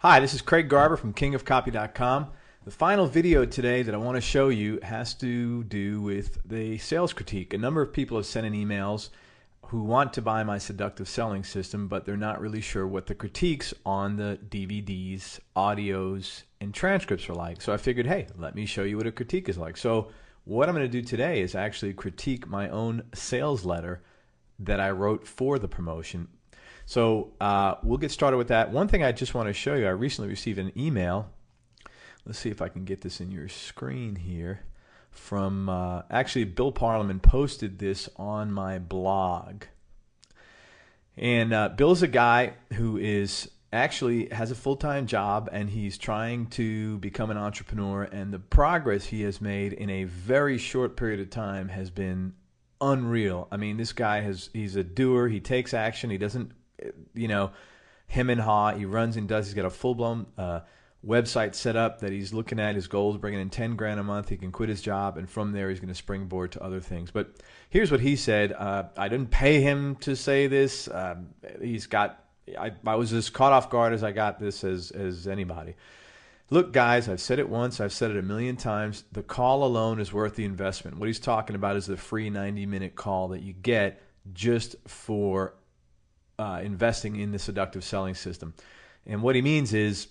Hi, this is Craig Garber from kingofcopy.com. The final video today that I want to show you has to do with the sales critique. A number of people have sent in emails who want to buy my Seductive Selling System, but they're not really sure what the critiques on the DVDs, audios, and transcripts are like. So I figured, hey, let me show you what a critique is like. So what I'm going to do today is actually critique my own sales letter that I wrote for the promotion. So we'll get started with that. One thing I just want to show you, I recently received an email. Let's see if I can get this in your screen here. From actually, Bill Parliament posted this on my blog. And Bill's a guy who is actually has a full-time job, and he's trying to become an entrepreneur. And the progress he has made in a very short period of time has been unreal. I mean, this guy he's a doer. He takes action. He doesn't, hem and haw. He runs and does. He's got a full-blown website set up that he's looking at. His goal is bringing in 10 grand a month. He can quit his job, and from there he's going to springboard to other things. But here's what he said. I didn't pay him to say this. I was as caught off guard as I got this as anybody. Look, guys, I've said it once. I've said it a million times. The call alone is worth the investment. What he's talking about is the free 90-minute call that you get just for investing in the Seductive Selling System. And what he means is,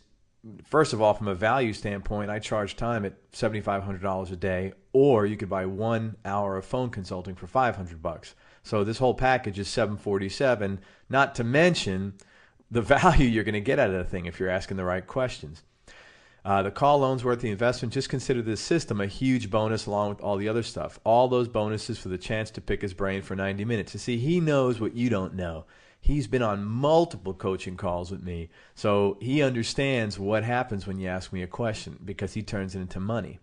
first of all, from a value standpoint, I charge time at $7,500 a day, or you could buy 1 hour of phone consulting for $500. So this whole package is $747, not to mention the value you're going to get out of the thing if you're asking the right questions. The call loan's worth the investment. Just consider this system a huge bonus along with all the other stuff. All those bonuses for the chance to pick his brain for 90 minutes. You see, he knows what you don't know. He's been on multiple coaching calls with me, so he understands what happens when you ask me a question because he turns it into money.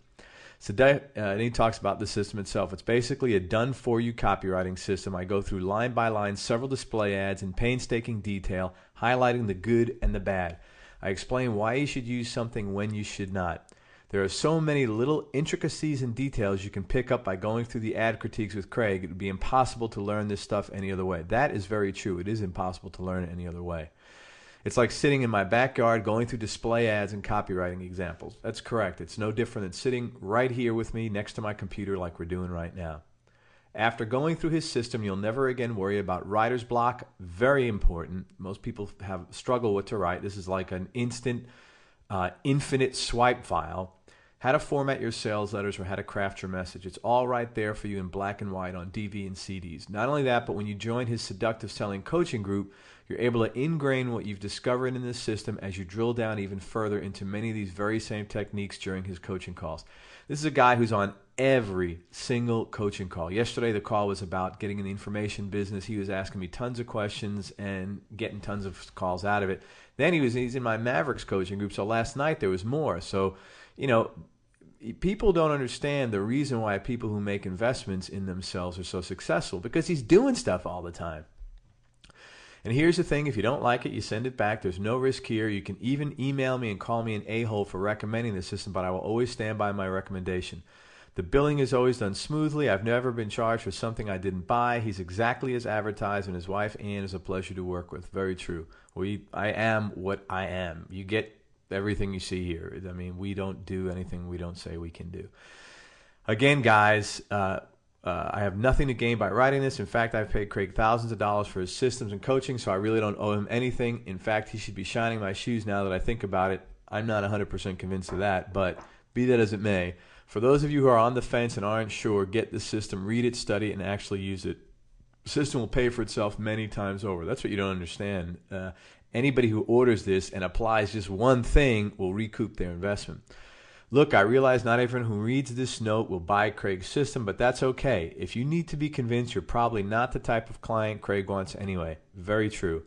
So and he talks about the system itself. It's basically a done-for-you copywriting system. I go through line by line several display ads in painstaking detail, highlighting the good and the bad. I explain why you should use something when you should not. There are so many little intricacies and details you can pick up by going through the ad critiques with Craig. It would be impossible to learn this stuff any other way. That is very true. It is impossible to learn it any other way. It's like sitting in my backyard going through display ads and copywriting examples. That's correct. It's no different than sitting right here with me next to my computer like we're doing right now. After going through his system, you'll never again worry about writer's block. Very important. Most people struggle with to write. This is like an instant, infinite swipe file. How to format your sales letters or how to craft your message. It's all right there for you in black and white on DV and CDs. Not only that, but when you join his Seductive Selling Coaching Group, you're able to ingrain what you've discovered in this system as you drill down even further into many of these very same techniques during his coaching calls. This is a guy who's on every single coaching call. Yesterday, the call was about getting in the information business. He was asking me tons of questions and getting tons of calls out of it. Then he's in my Mavericks coaching group. So last night there was more. So, people don't understand the reason why people who make investments in themselves are so successful, because he's doing stuff all the time. And here's the thing, if you don't like it, you send it back. There's no risk here. You can even email me and call me an a-hole for recommending the system, but I will always stand by my recommendation. The billing is always done smoothly. I've never been charged for something I didn't buy. He's exactly as advertised, and his wife, Ann, is a pleasure to work with. Very true. I am what I am. You get everything you see here. I mean, we don't do anything we don't say we can do. Again, guys, I have nothing to gain by writing this. In fact, I've paid Craig thousands of dollars for his systems and coaching, so I really don't owe him anything. In fact, he should be shining my shoes now that I think about it. I'm not 100% convinced of that, but be that as it may, for those of you who are on the fence and aren't sure, get the system, read it, study it, and actually use it. The system will pay for itself many times over. That's what you don't understand. Anybody who orders this and applies just one thing will recoup their investment. Look, I realize not everyone who reads this note will buy Craig's system, but that's okay. If you need to be convinced, you're probably not the type of client Craig wants anyway. Very true.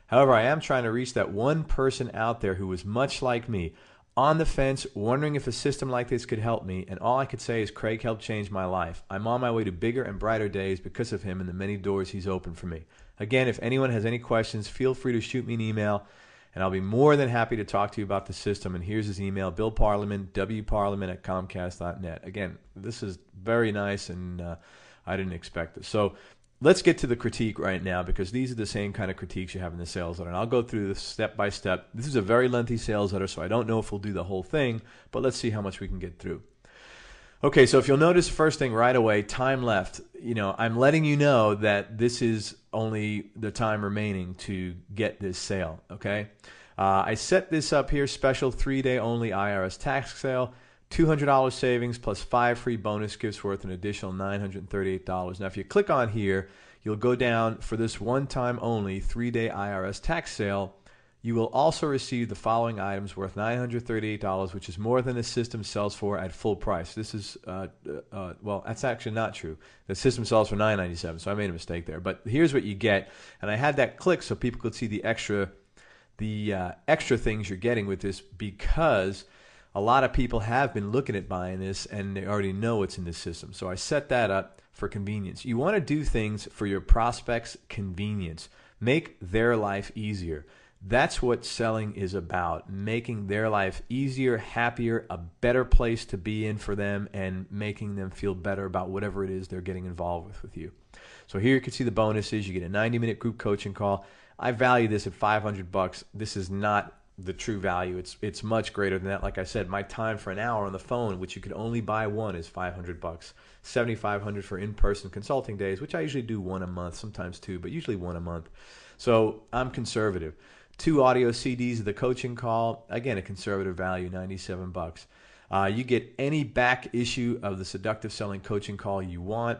However, I am trying to reach that one person out there who was much like me, on the fence, wondering if a system like this could help me, and all I could say is Craig helped change my life. I'm on my way to bigger and brighter days because of him and the many doors he's opened for me. Again, if anyone has any questions, feel free to shoot me an email, and I'll be more than happy to talk to you about the system. And here's his email, Bill Parliament, wparliament@comcast.net. Again, this is very nice, and I didn't expect this. So let's get to the critique right now, because these are the same kind of critiques you have in the sales letter. And I'll go through this step by step. This is a very lengthy sales letter, so I don't know if we'll do the whole thing, but let's see how much we can get through. Okay, so if you'll notice, first thing right away, time left. I'm letting you know that this is only the time remaining to get this sale, okay? I set this up here, special 3-day only IRS tax sale, $200 savings plus 5 free bonus gifts worth an additional $938. Now, if you click on here, you'll go down for this one-time only 3-day IRS tax sale. You will also receive the following items worth $938, which is more than the system sells for at full price. This is, well, that's actually not true. The system sells for $997, so I made a mistake there. But here's what you get, and I had that click so people could see the extra things you're getting with this, because a lot of people have been looking at buying this and they already know what's in the system. So I set that up for convenience. You want to do things for your prospects' convenience. Make their life easier. That's what selling is about, making their life easier, happier, a better place to be in for them, and making them feel better about whatever it is they're getting involved with you. So here you can see the bonuses. You get a 90-minute group coaching call. I value this at $500. This is not the true value. It's much greater than that. Like I said, my time for an hour on the phone, which you could only buy one, is $500. $7,500 for in-person consulting days, which I usually do one a month, sometimes two, but usually one a month. So I'm conservative. 2 audio CDs of the coaching call, again, a conservative value, $97. You get any back issue of the Seductive Selling coaching call you want.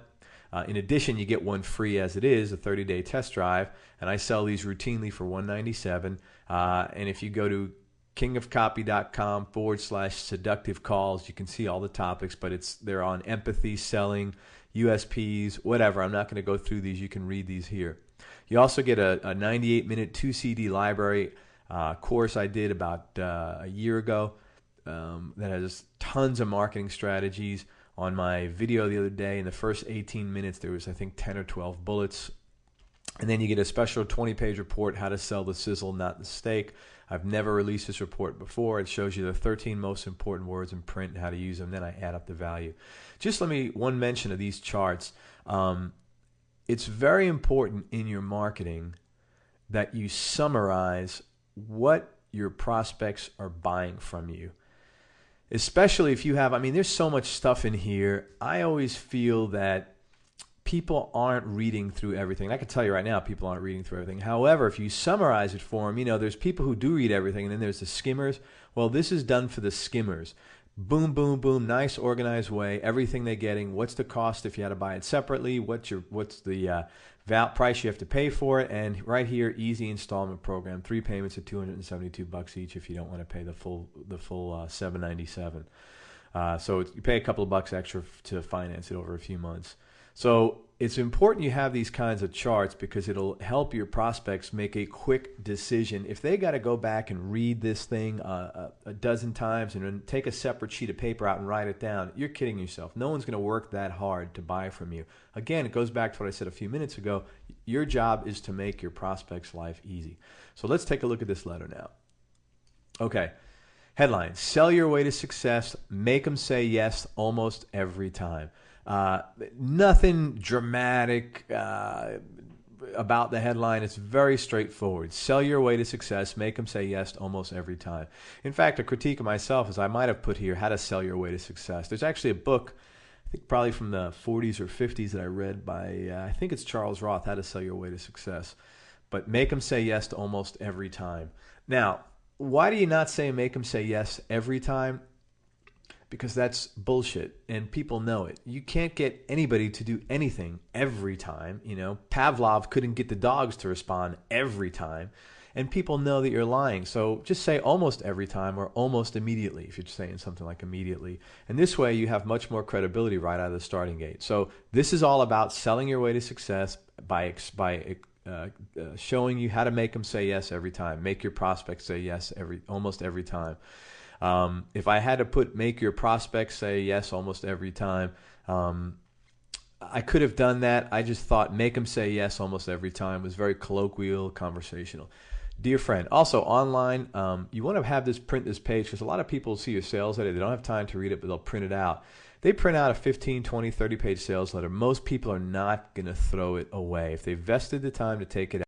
In addition, you get one free as it is, a 30-day test drive, and I sell these routinely for $197. And if you go to kingofcopy.com/seductive calls, you can see all the topics, but they're on empathy, selling, USPs, whatever. I'm not going to go through these. You can read these here. You also get a 98-minute 2-CD library course I did about a year ago that has tons of marketing strategies. On my video the other day, in the first 18 minutes, there was, I think, 10 or 12 bullets. And then you get a special 20-page report, how to sell the sizzle, not the steak. I've never released this report before. It shows you the 13 most important words in print and how to use them. Then I add up the value. Just one mention of these charts. It's very important in your marketing that you summarize what your prospects are buying from you. Especially if you have, there's so much stuff in here. I always feel that people aren't reading through everything. I can tell you right now, people aren't reading through everything. However, if you summarize it for them, there's people who do read everything, and then there's the skimmers. Well, this is done for the skimmers. Boom, boom, boom, nice organized way, everything they're getting. What's the cost if you had to buy it separately? What's the price you have to pay for it? And right here, easy installment program, 3 payments of $272 each if you don't want to pay the full $797. So you pay a couple of bucks extra to finance it over a few months. So it's important you have these kinds of charts, because it'll help your prospects make a quick decision. If they got to go back and read this thing a dozen times and then take a separate sheet of paper out and write it down, you're kidding yourself. No one's going to work that hard to buy from you. Again, it goes back to what I said a few minutes ago. Your job is to make your prospect's life easy. So let's take a look at this letter now. Okay. Headline: sell your way to success. Make them say yes almost every time. Nothing dramatic about the headline. It's very straightforward. Sell your way to success. Make them say yes almost every time. In fact, a critique of myself is I might have put here how to sell your way to success. There's actually a book, I think probably from the 40s or 50s, that I read by, I think it's Charles Roth, How to Sell Your Way to Success. But make them say yes to almost every time. Now, why do you not say make them say yes every time? Because that's bullshit, and people know it. You can't get anybody to do anything every time. Pavlov couldn't get the dogs to respond every time, and people know that you're lying. So just say almost every time or almost immediately if you're saying something like immediately. And this way you have much more credibility right out of the starting gate. So this is all about selling your way to success by showing you how to make them say yes every time. Make your prospects say yes almost every time. If I had to make your prospects say yes almost every time, I could have done that. I just thought make them say yes almost every time was very colloquial, conversational. Dear friend, also online, you want to have print this page, because a lot of people see your sales letter. They don't have time to read it, but they'll print it out. they print out a 15, 20, 30 page sales letter. Most people are not going to throw it away. If they vested the time to take it